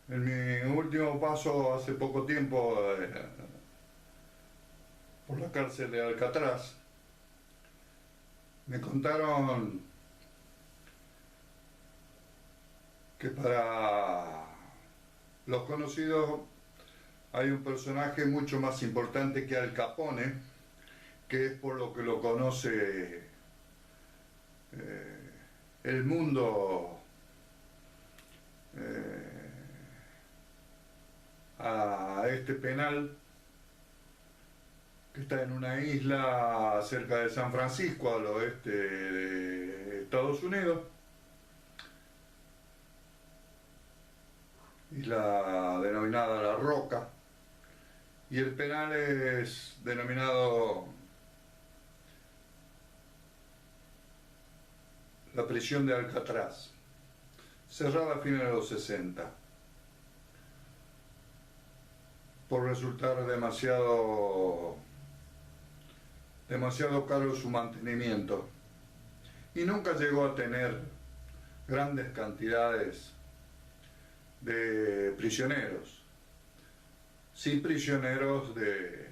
En mi último paso hace poco tiempo por la cárcel de Alcatraz, me contaron que para los conocidos hay un personaje mucho más importante que Al Capone, que es por lo que lo conoce el mundo eh, a este penal que está en una isla cerca de San Francisco, al oeste de Estados Unidos, isla denominada La Roca, y el penal es denominado la prisión de Alcatraz, cerrada a fines de los 60, por resultar demasiado caro su mantenimiento, y nunca llegó a tener grandes cantidades de prisioneros, sí prisioneros del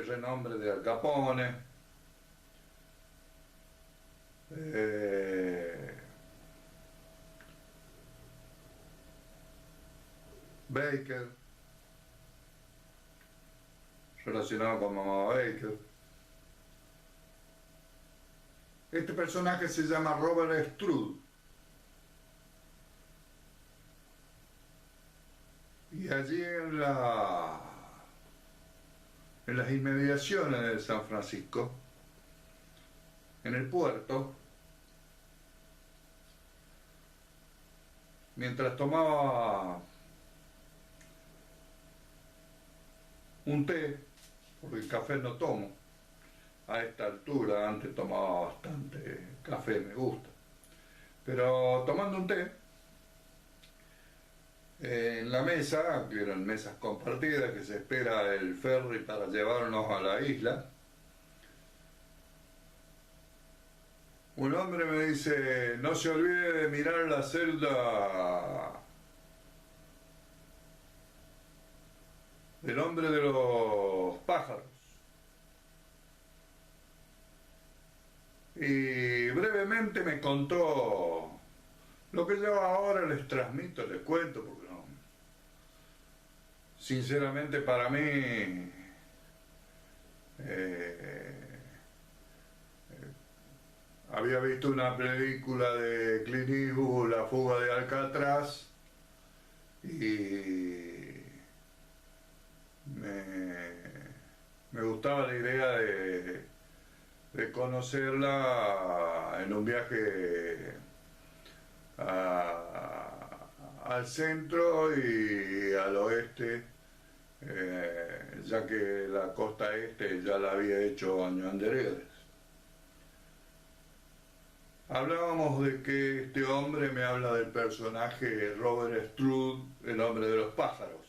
renombre de Al Capone, eh, Baker, relacionado con Mamá Baker. Este personaje se llama Robert Stroud, y allí en las inmediaciones de San Francisco, en el puerto, mientras tomaba un té, porque el café no tomo a esta altura, antes tomaba bastante café, me gusta, pero tomando un té, en la mesa, que eran mesas compartidas, que se espera el ferry para llevarnos a la isla, un hombre me dice: no se olvide de mirar la celda del hombre de los pájaros. Y brevemente me contó lo que yo ahora les transmito, les cuento, porque no, sinceramente para mí había visto una película de Clint Eastwood, La fuga de Alcatraz, y me, me gustaba la idea de conocerla en un viaje al centro y al oeste, ya que la costa este ya la había hecho años anteriores. Hablábamos de que este hombre me habla del personaje Robert Stroud, el hombre de los pájaros.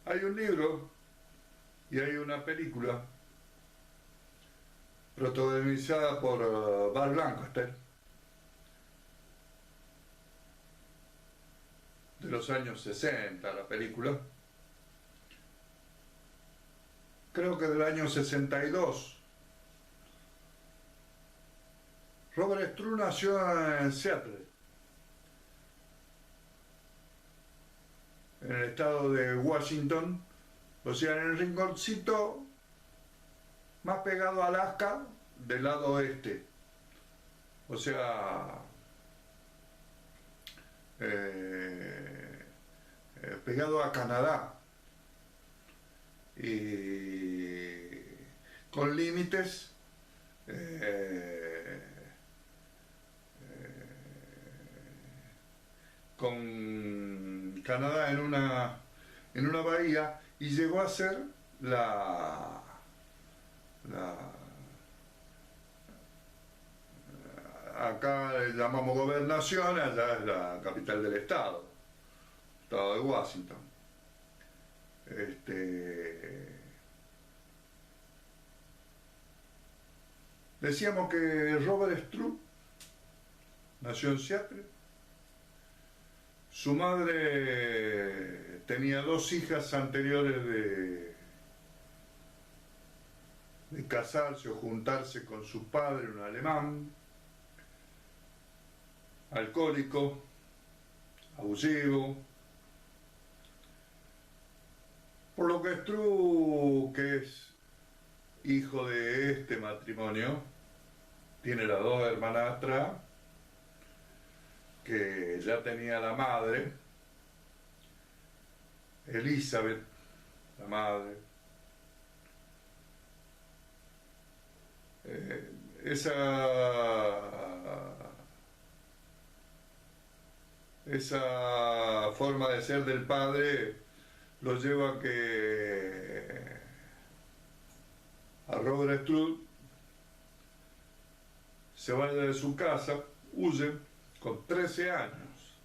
Hay un libro y hay una película protagonizada por Burt Lancaster, de los años 60, la película, creo que del año 62. Robert Stroud nació en Seattle, en el estado de Washington, o sea, en el rinconcito más pegado a Alaska del lado oeste, o sea, pegado a Canadá, y con límites eh, con Canadá en una bahía, y llegó a ser la acá le llamamos gobernación, allá es la capital del estado de Washington. Decíamos que Robert Stroud nació en Seattle. Su madre tenía dos hijas anteriores de casarse o juntarse con su padre, un alemán, alcohólico, abusivo, por lo que Struve, que es hijo de este matrimonio, tiene las dos hermanastras que ya tenía la madre, Elizabeth, la madre. Esa forma de ser del padre lo lleva a Robert Struve se vaya de su casa, huye con 13 años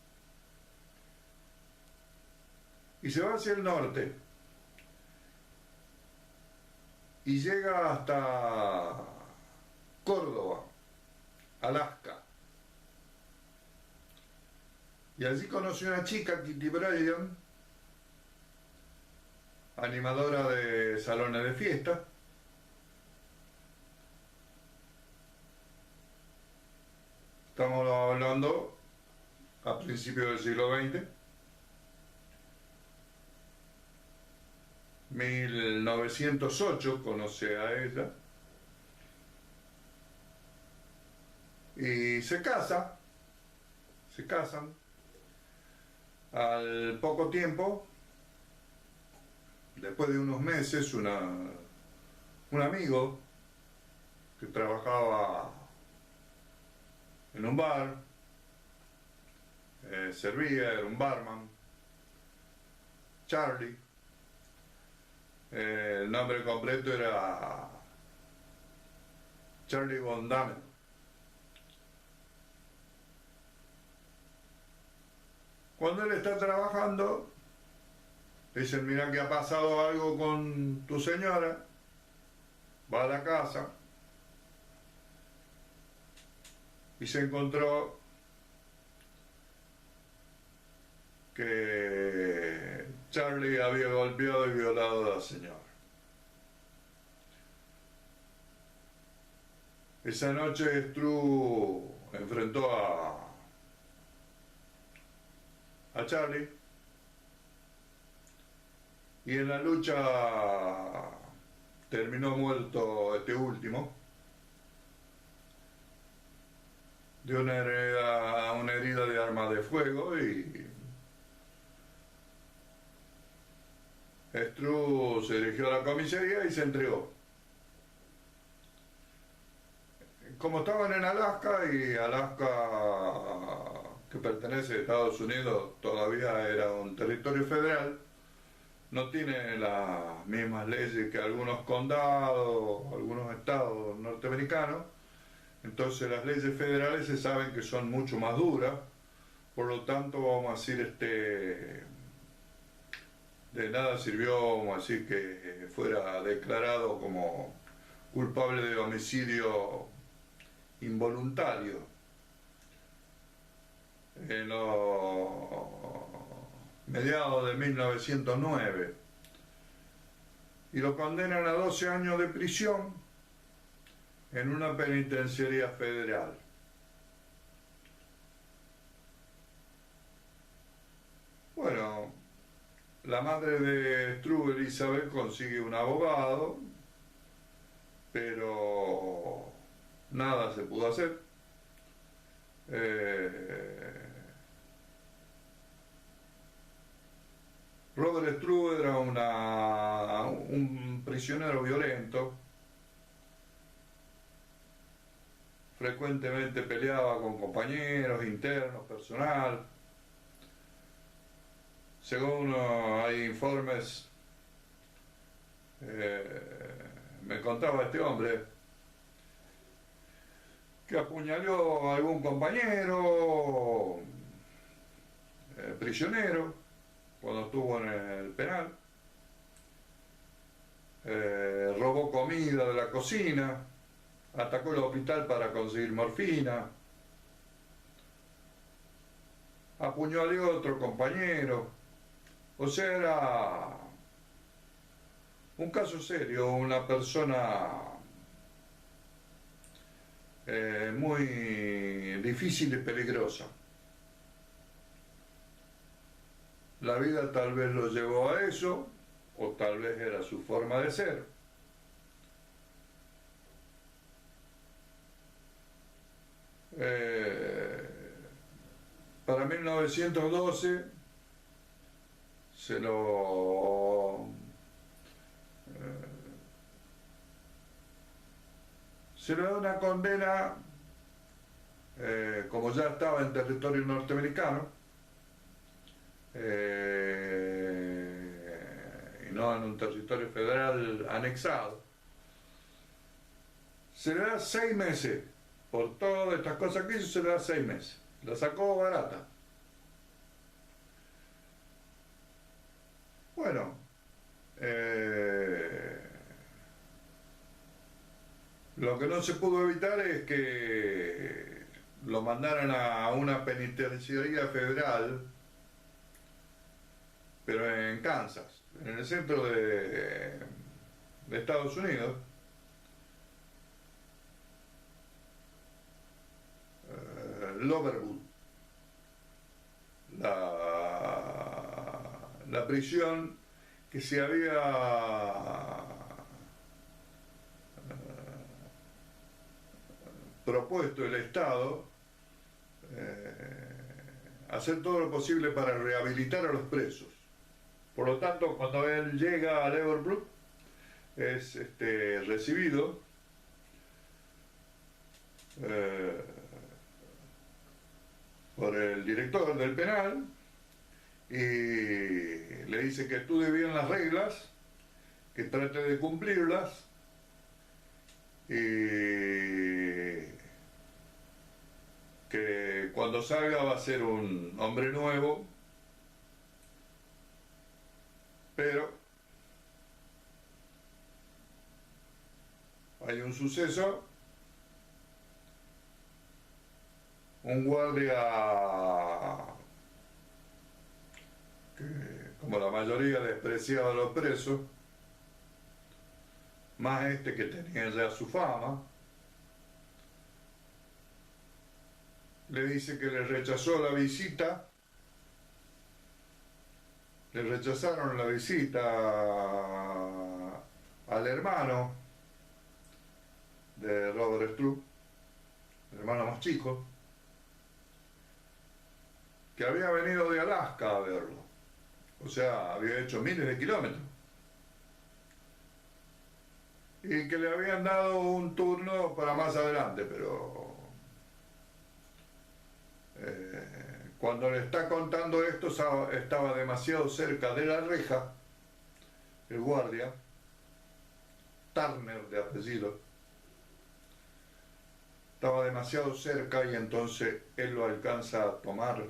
y se va hacia el norte y llega hasta Córdoba, Alaska. Y allí conoció a una chica, Kitty Bryan, animadora de salones de fiesta. Estamos hablando a principios del siglo XX, 1908 conoce a ella y se casan. Al poco tiempo, después de unos meses, un amigo que trabajaba en un bar, servía, era un barman, Charlie, el nombre completo era Charlie Von Damme. Cuando él está trabajando, dicen: mira que ha pasado algo con tu señora. Va a la casa y se encontró que Charlie había golpeado y violado a la señora. Esa noche Struve enfrentó a Charlie y en la lucha terminó muerto este último de una herida de arma de fuego, y Struve se dirigió a la comisaría y se entregó. Como estaban en Alaska, y Alaska, que pertenece a Estados Unidos, todavía era un territorio federal, no tiene las mismas leyes que algunos condados, algunos estados norteamericanos. Entonces las leyes federales se saben que son mucho más duras, por lo tanto, vamos a decir, de nada sirvió, vamos a decir, que fuera declarado como culpable de homicidio involuntario. En los mediados de 1909, y lo condenan a 12 años de prisión en una penitenciaría federal. Bueno, la madre de Struve, Elizabeth, consigue un abogado, pero nada se pudo hacer. Robert Struve era un prisionero violento, frecuentemente peleaba con compañeros, internos, personal. Según hay informes, me contaba este hombre que apuñaló a algún compañero prisionero cuando estuvo en el penal, robó comida de la cocina, atacó el hospital para conseguir morfina, apuñaló a otro compañero. O sea, era un caso serio, una persona muy difícil y peligrosa. La vida tal vez lo llevó a eso, o tal vez era su forma de ser. Para 1912 se lo da una condena, como ya estaba en territorio norteamericano, y no en un territorio federal anexado, se le da 6 meses. Por todas estas cosas que hizo, se le da 6 meses. La sacó barata. Bueno, lo que no se pudo evitar es que lo mandaran a una penitenciaría federal, pero en Kansas, en el centro de Estados Unidos. Loverwood, la prisión que se había propuesto el Estado, hacer todo lo posible para rehabilitar a los presos. Por lo tanto, cuando él llega a Loverwood, es recibido por el director del penal y le dice que estudie bien las reglas, que trate de cumplirlas y que cuando salga va a ser un hombre nuevo, pero hay un suceso. Un guardia que, como la mayoría, despreciaba a los presos, más que tenía ya su fama, le dice que le rechazó la visita, le rechazaron la visita al hermano de Robert Struve, el hermano más chico, que había venido de Alaska a verlo. O sea, había hecho miles de kilómetros. Y que le habían dado un turno para más adelante, pero cuando le está contando esto estaba demasiado cerca de la reja, el guardia, Turner de apellido, estaba demasiado cerca y entonces él lo alcanza a tomar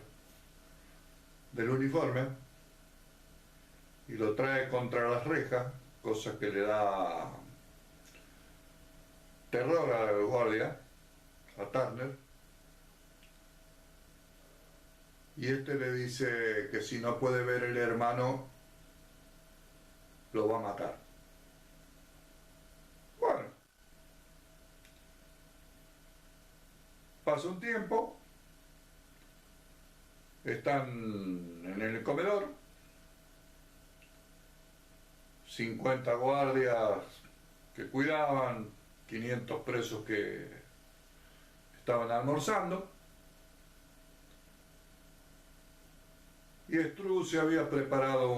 del uniforme y lo trae contra las rejas, cosa que le da terror al guardia, a Turner, y le dice que si no puede ver el hermano lo va a matar. Bueno, pasa un tiempo, están en el comedor, 50 guardias que cuidaban, 500 presos que estaban almorzando, y Struve se había preparado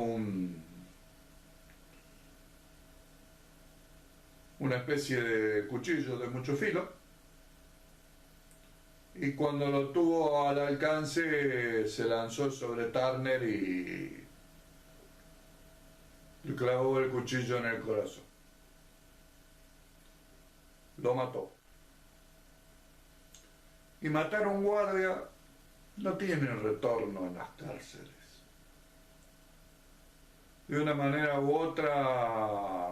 una especie de cuchillo de mucho filo, y cuando lo tuvo al alcance se lanzó sobre Turner y le clavó el cuchillo en el corazón. Lo mató. Y matar a un guardia no tiene retorno en las cárceles. De una manera u otra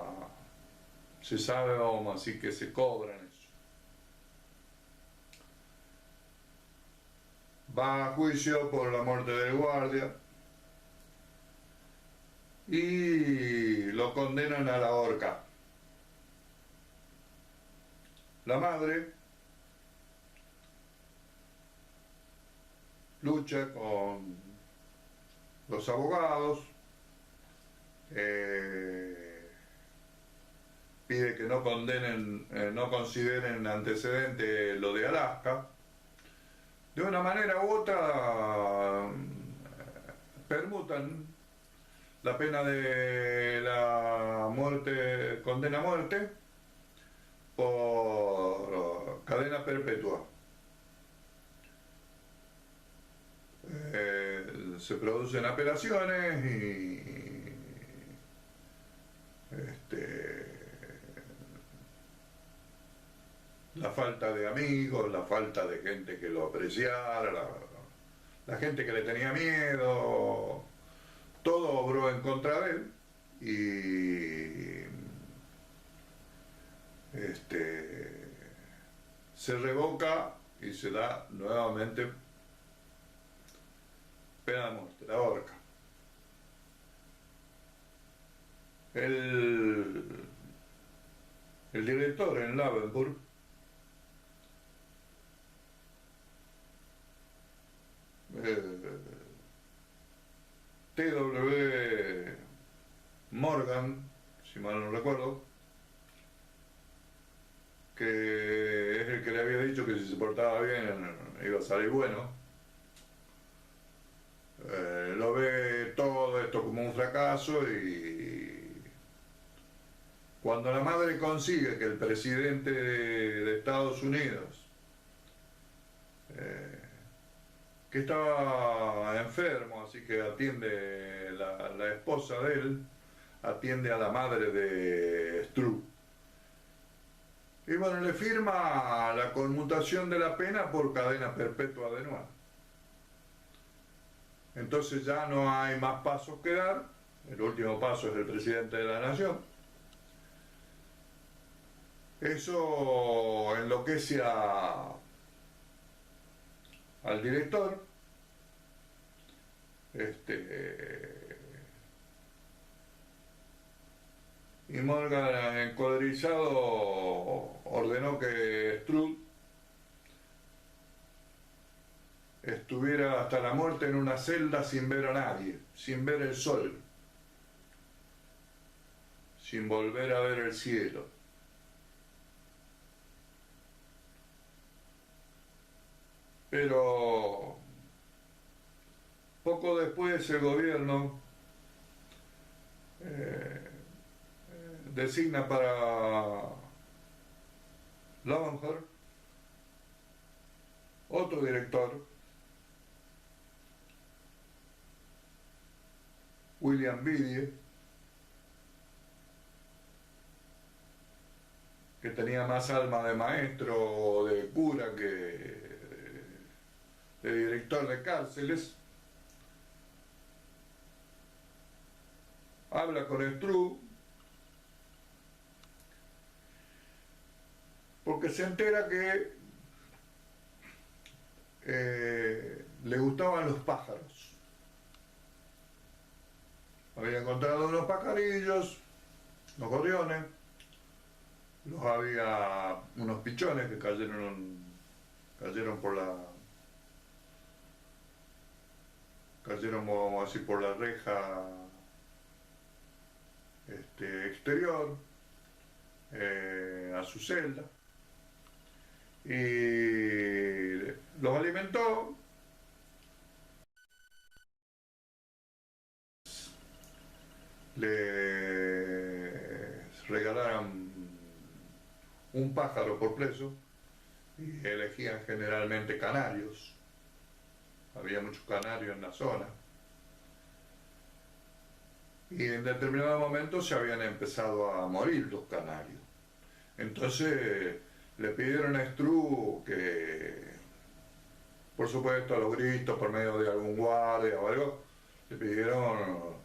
se sabe, vamos, así que se cobran eso. va a juicio por la muerte del guardia y lo condenan a la horca. La madre lucha con los abogados, pide que no condenen, no consideren antecedente lo de Alaska. De una manera u otra permutan la pena de la muerte, condena a muerte, por cadena perpetua. Se producen apelaciones y la falta de amigos, la falta de gente que lo apreciara, la gente que le tenía miedo, todo obró en contra de él y se revoca y se da nuevamente pena de muerte, la horca. El director en Lavensburg T.W. Morgan, si mal no recuerdo, que es el que le había dicho que si se portaba bien iba a salir bueno, lo ve todo esto como un fracaso y cuando la madre consigue que el presidente de Estados Unidos, que estaba enfermo, así que atiende la esposa de él, atiende a la madre de Stroop. Y bueno, le firma la conmutación de la pena por cadena perpetua de nuevo. Entonces ya no hay más pasos que dar, el último paso es el presidente de la nación. Eso enloquece al director, y Morgan, encolerizado, ordenó que Stroop estuviera hasta la muerte en una celda sin ver a nadie, sin ver el sol, sin volver a ver el cielo. Pero poco después el gobierno designa para Lavensburg otro director, William Bidie, que tenía más alma de maestro o de cura que de director de cárceles. Habla con Stroop porque se entera que le gustaban los pájaros. Había encontrado unos pajarillos, unos gorriones, había unos pichones que cayeron como así por la reja exterior a su celda y los alimentó. Les regalaron un pájaro por preso y elegían generalmente canarios. Había muchos canarios en la zona. Y en determinado momento se habían empezado a morir los canarios. Entonces le pidieron a Stroop que, por supuesto a los gritos, por medio de algún guardia o algo, le pidieron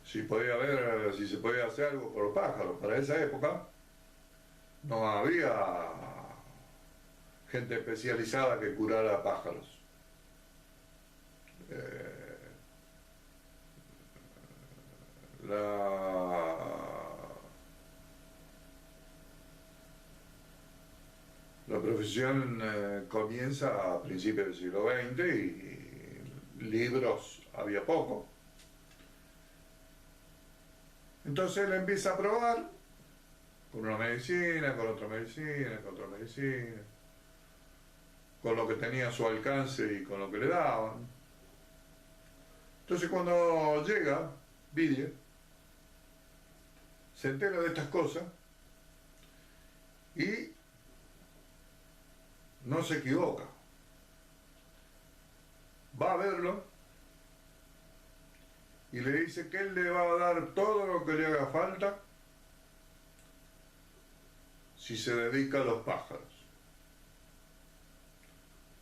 si podía ver, si se podía hacer algo por los pájaros. Para esa época no había gente especializada que curara pájaros. profesión comienza a principios del siglo XX y libros había poco. Entonces él empieza a probar con una medicina, con otra medicina, con otra medicina, con lo que tenía a su alcance y con lo que le daban. Entonces cuando llega Vidier, se entera de estas cosas y no se equivoca. Va a verlo y le dice que él le va a dar todo lo que le haga falta si se dedica a los pájaros.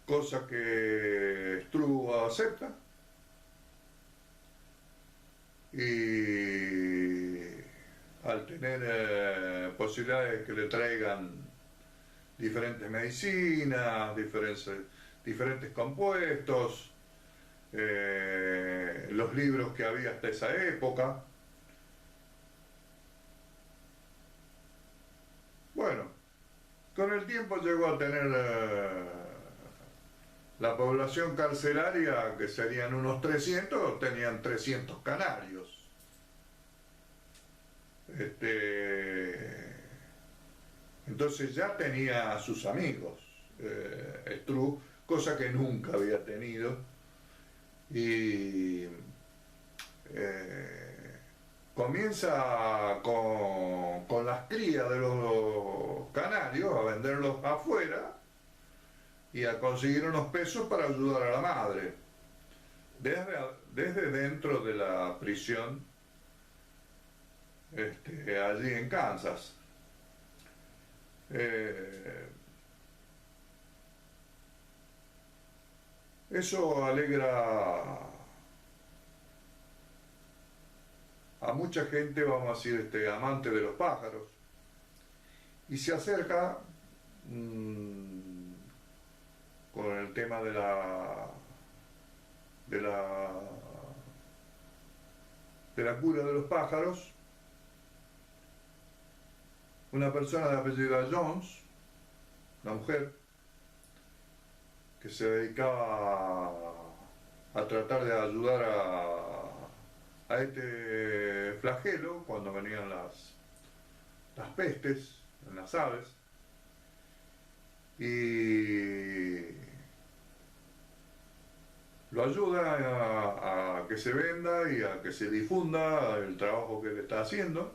Cosa que Struve acepta y al tener posibilidades que le traigan diferentes medicinas, diferentes compuestos, los libros que había hasta esa época. Bueno, con el tiempo llegó a tener la población carcelaria, que serían unos 300, tenían 300 canarios. Entonces ya tenía a sus amigos, Struve, cosa que nunca había tenido, y comienza con las crías de los canarios a venderlos afuera y a conseguir unos pesos para ayudar a la madre, desde dentro de la prisión allí en Kansas. Eso alegra a mucha gente, vamos a decir, amante de los pájaros, y se acerca con el tema de la cura de los pájaros, una persona de apellido Jones, una mujer, que se dedicaba a tratar de ayudar a este flagelo cuando venían las pestes en las aves, y lo ayuda a que se venda y a que se difunda el trabajo que él está haciendo.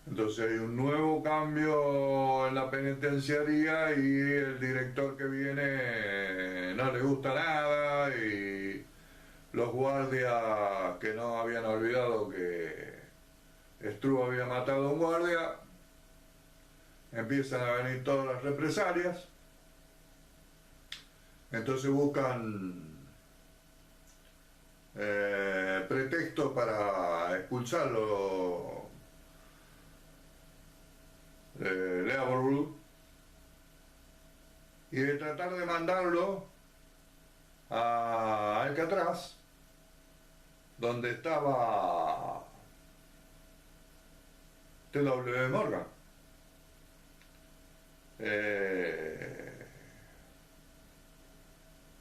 Entonces hay un nuevo cambio en la penitenciaría y el director que viene no le gusta nada, y los guardias, que no habían olvidado que Struve había matado a un guardia, empiezan a venir todas las represalias. Entonces buscan pretexto para expulsarlo de Leavenworth y de tratar de mandarlo a Alcatraz, donde estaba T.W. Morgan,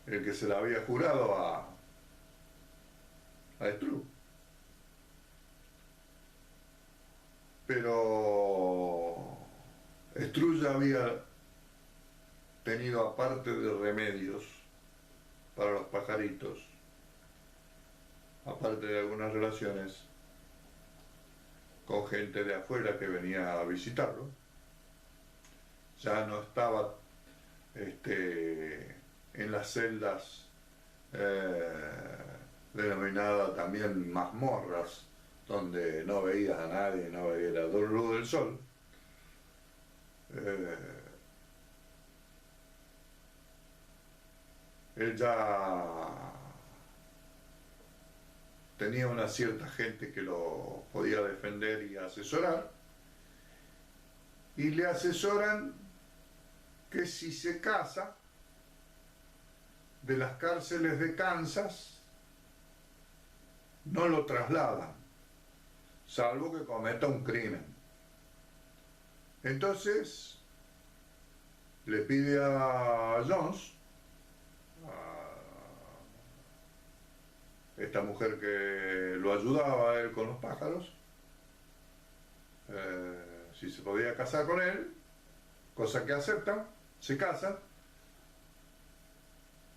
el que se le había jurado a Struve. Pero Struve ya había tenido, aparte de remedios para los pajaritos, aparte de algunas relaciones con gente de afuera que venía a visitarlo, ya no estaba en las celdas denominadas también mazmorras, donde no veías a nadie, no veías la luz del sol. Él ya tenía una cierta gente que lo podía defender y asesorar, y le asesoran que si se casa, de las cárceles de Kansas no lo trasladan, salvo que cometa un crimen. Entonces le pide a Jones, a esta mujer que lo ayudaba a él con los pájaros, si se podía casar con él, cosa que aceptan, se casan.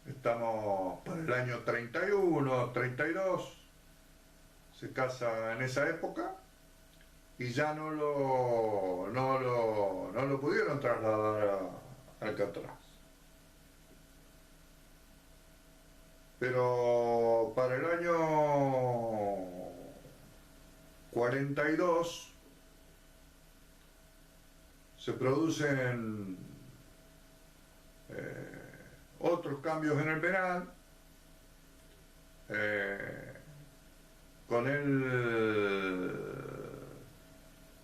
Estamos para el año 31, 32, se casa en esa época y ya no lo pudieron trasladar a Alcatraz. Pero para el año 42 se producen otros cambios en el penal. Con él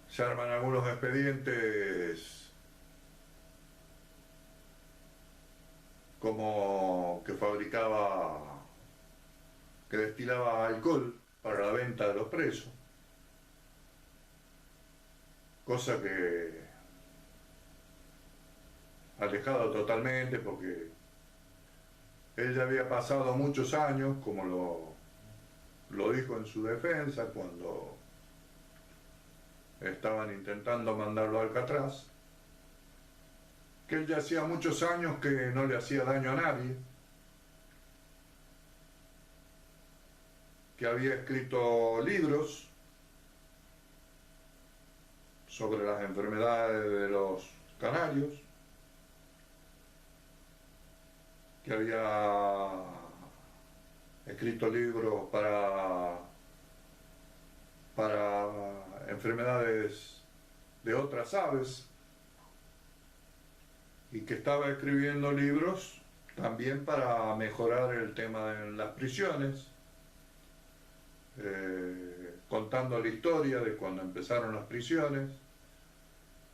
se arman algunos expedientes como que que destilaba alcohol para la venta de los presos, cosa que alejado totalmente, porque él ya había pasado muchos años, como lo dijo en su defensa cuando estaban intentando mandarlo a Alcatraz, que él ya hacía muchos años que no le hacía daño a nadie, que había escrito libros sobre las enfermedades de los canarios, que había escrito libros para enfermedades de otras aves, y que estaba escribiendo libros también para mejorar el tema en las prisiones, contando la historia de cuando empezaron las prisiones,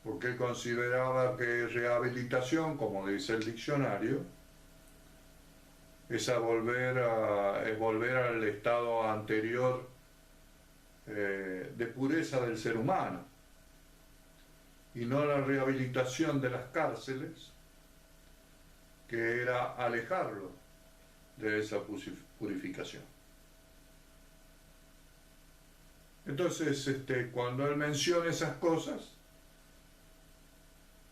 porque él consideraba que rehabilitación, como dice el diccionario, es volver al estado anterior de pureza del ser humano, y no la rehabilitación de las cárceles, que era alejarlo de esa purificación. Entonces, cuando él menciona esas cosas,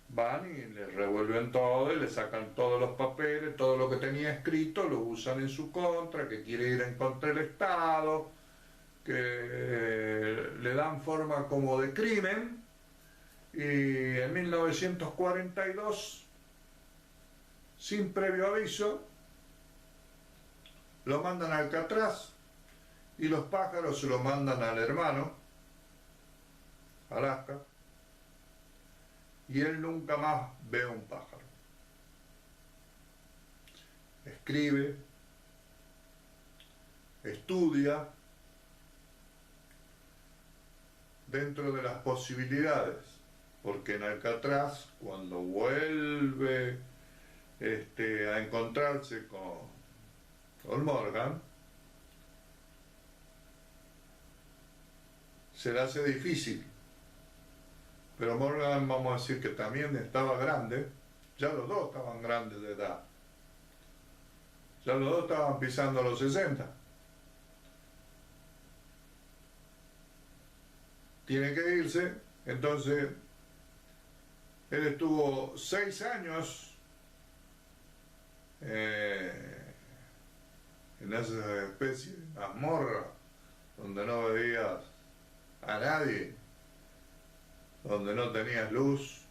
van y le revuelven todo y le sacan todos los papeles, todo lo que tenía escrito, lo usan en su contra, que quiere ir en contra del Estado, que le dan forma como de crimen, y en 1942, sin previo aviso, lo mandan a Alcatraz, y los pájaros se lo mandan al hermano, Alaska, y él nunca más ve un pájaro. Escribe, estudia, dentro de las posibilidades, porque en Alcatraz, cuando vuelve a encontrarse con Morgan, se le hace difícil. Pero Morgan, vamos a decir que también estaba grande, ya los dos estaban grandes de edad, ya los dos estaban pisando los 60. Tiene que irse, entonces él estuvo 6 años en esa especie de mazmorra donde no veías a nadie, donde no tenías luz,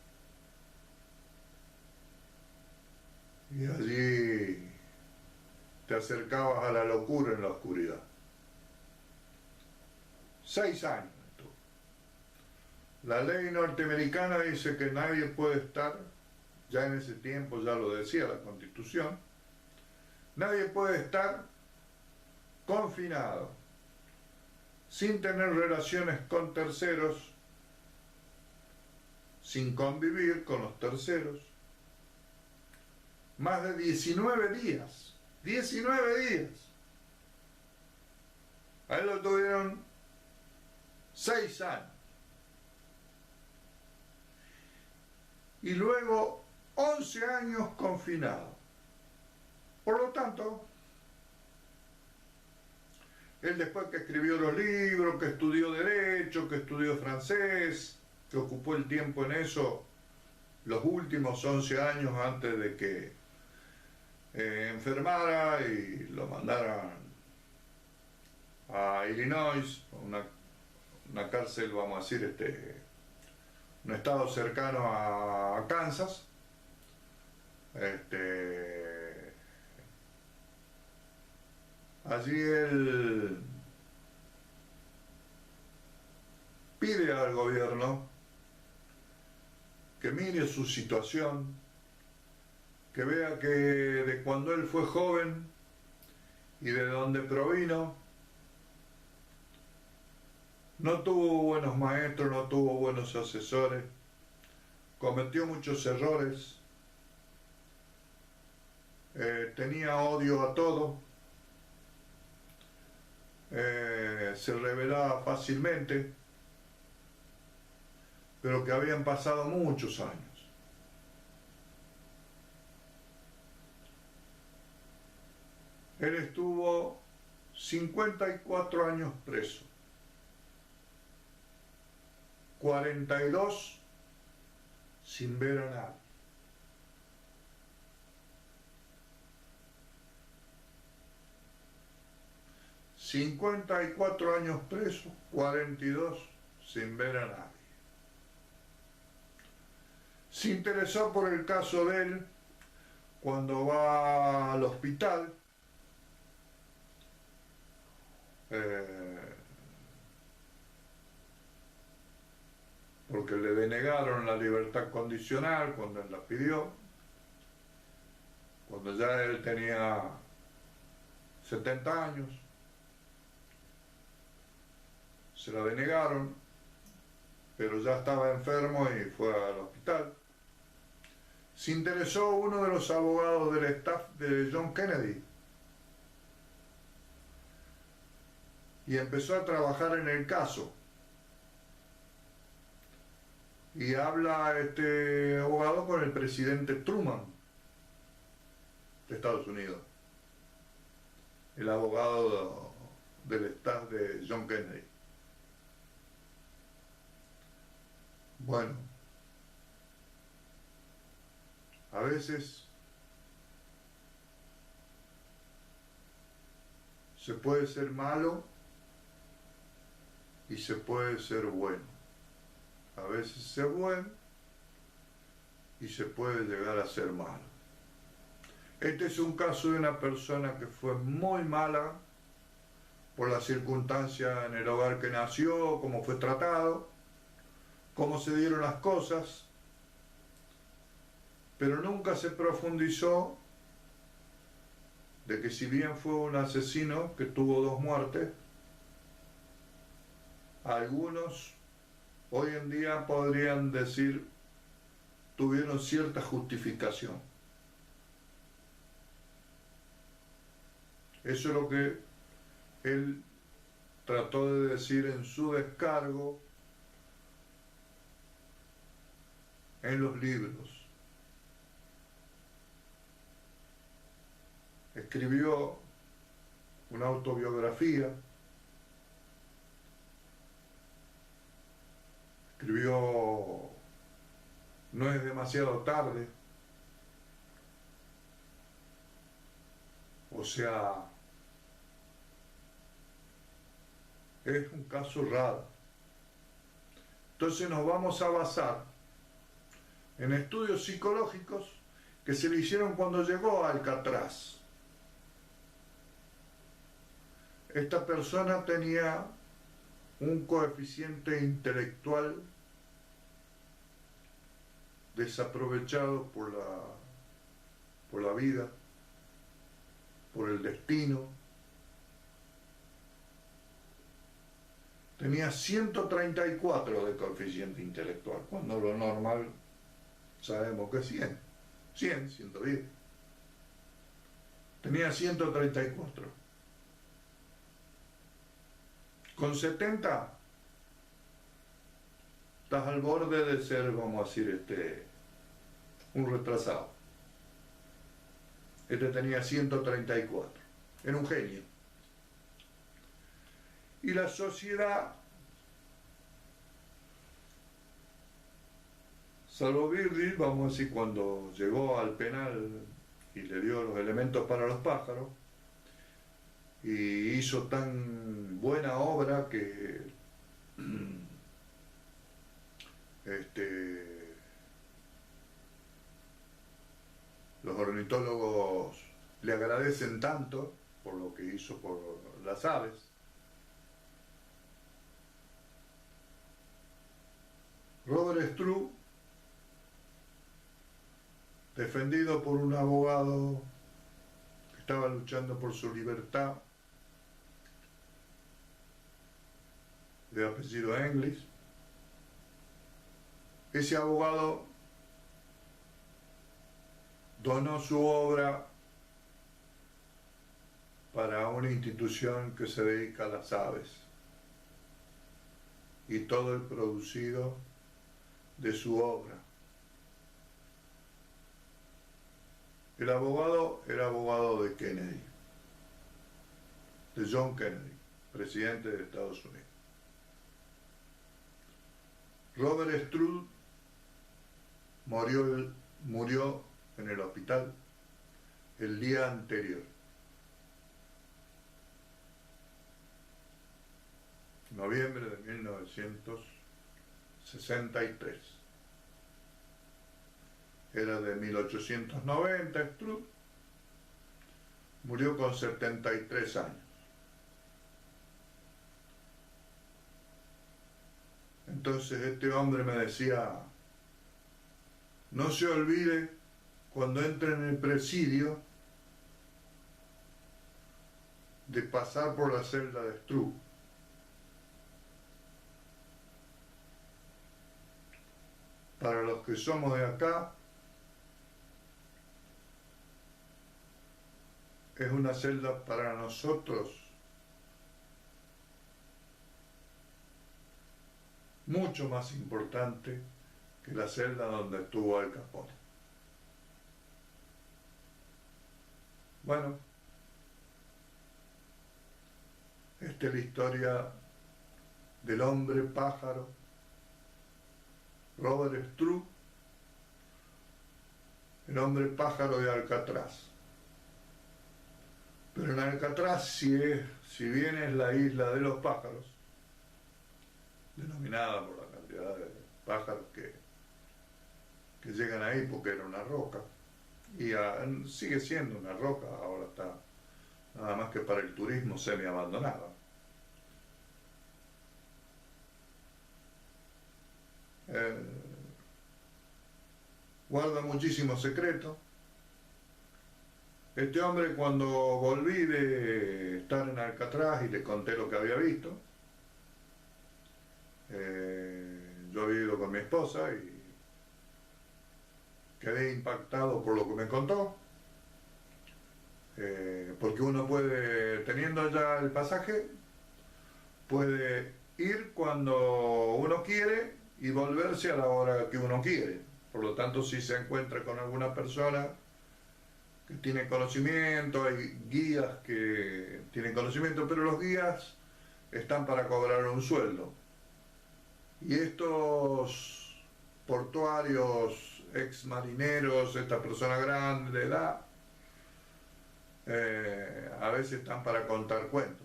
y allí te acercabas a la locura en la oscuridad. 6 años. La ley norteamericana dice que nadie puede estar, ya en ese tiempo ya lo decía la Constitución, nadie puede estar confinado, sin tener relaciones con terceros, sin convivir con los terceros, más de 19 días. 19 días. A él lo tuvieron 6 años. y luego 11 años confinado. Por lo tanto, él después que escribió los libros, que estudió Derecho, que estudió francés, que ocupó el tiempo en eso los últimos 11 años antes de que enfermara y lo mandaran a Illinois, una cárcel, vamos a decir, un estado cercano a Kansas. Allí él pide al gobierno que mire su situación, que vea que de cuando él fue joven y de donde provino, no tuvo buenos maestros, no tuvo buenos asesores, cometió muchos errores, tenía odio a todo, se rebelaba fácilmente, pero que habían pasado muchos años. Él estuvo 54 años preso, 42 sin ver a nadie. ...54 años preso, 42 sin ver a nadie. Se interesó por el caso de él cuando va al hospital, porque le denegaron la libertad condicional cuando él la pidió, cuando ya él tenía 70 años, se la denegaron, pero ya estaba enfermo y fue al hospital. Se interesó uno de los abogados del staff de John Kennedy y empezó a trabajar en el caso. Y habla este abogado con el presidente Truman de Estados Unidos, el abogado del staff de John Kennedy. Bueno, a veces se puede ser malo y se puede ser bueno. A veces ser bueno y se puede llegar a ser malo. Este es un caso de una persona que fue muy mala por las circunstancias en el hogar que nació, cómo fue tratado, cómo se dieron las cosas, pero nunca se profundizó de que si bien fue un asesino que tuvo 2 muertes, algunos hoy en día podrían decir tuvieron cierta justificación. Eso es lo que él trató de decir en su descargo en los libros. Escribió una autobiografía, escribió No es demasiado tarde, o sea, es un caso raro. Entonces nos vamos a basar en estudios psicológicos que se le hicieron cuando llegó a Alcatraz. Esta persona tenía un coeficiente intelectual desaprovechado por la vida, por el destino. Tenía 134 de coeficiente intelectual, cuando lo normal sabemos que es 100, 110. Tenía 134. Con 70 estás al borde de ser, vamos a decir, un retrasado. Este tenía 134. Era un genio. Y la sociedad, salvo Virgil, vamos a decir, cuando llegó al penal y le dio los elementos para los pájaros, y hizo tan buena obra que los ornitólogos le agradecen tanto por lo que hizo por las aves. Robert Struve, defendido por un abogado que estaba luchando por su libertad, de apellido English, ese abogado donó su obra para una institución que se dedica a las aves, y todo el producido de su obra. El abogado era abogado de Kennedy, de John Kennedy, presidente de Estados Unidos. Robert Struve murió en el hospital el día anterior, noviembre de 1963. Era de 1890, Struve murió con 73 años. Entonces este hombre me decía, no se olvide cuando entre en el presidio de pasar por la celda de Struve. Para los que somos de acá, es una celda para nosotros mucho más importante que la celda donde estuvo Al Capone. Bueno, esta es la historia del hombre pájaro, Robert Struve, el hombre pájaro de Alcatraz. Pero en Alcatraz, si bien es la isla de los pájaros, denominada por la cantidad de pájaros que llegan ahí, porque era una roca, y sigue siendo una roca, ahora está nada más que para el turismo semi-abandonada. Guarda muchísimos secretos. Este hombre, cuando volví de estar en Alcatraz y le conté lo que había visto, yo había ido con mi esposa y quedé impactado por lo que me contó, porque uno puede, teniendo ya el pasaje, puede ir cuando uno quiere y volverse a la hora que uno quiere. Por lo tanto, si se encuentra con alguna persona que tiene conocimiento, hay guías que tienen conocimiento, pero los guías están para cobrar un sueldo. Y estos portuarios, ex marineros, esta persona grande de edad, a veces están para contar cuentos.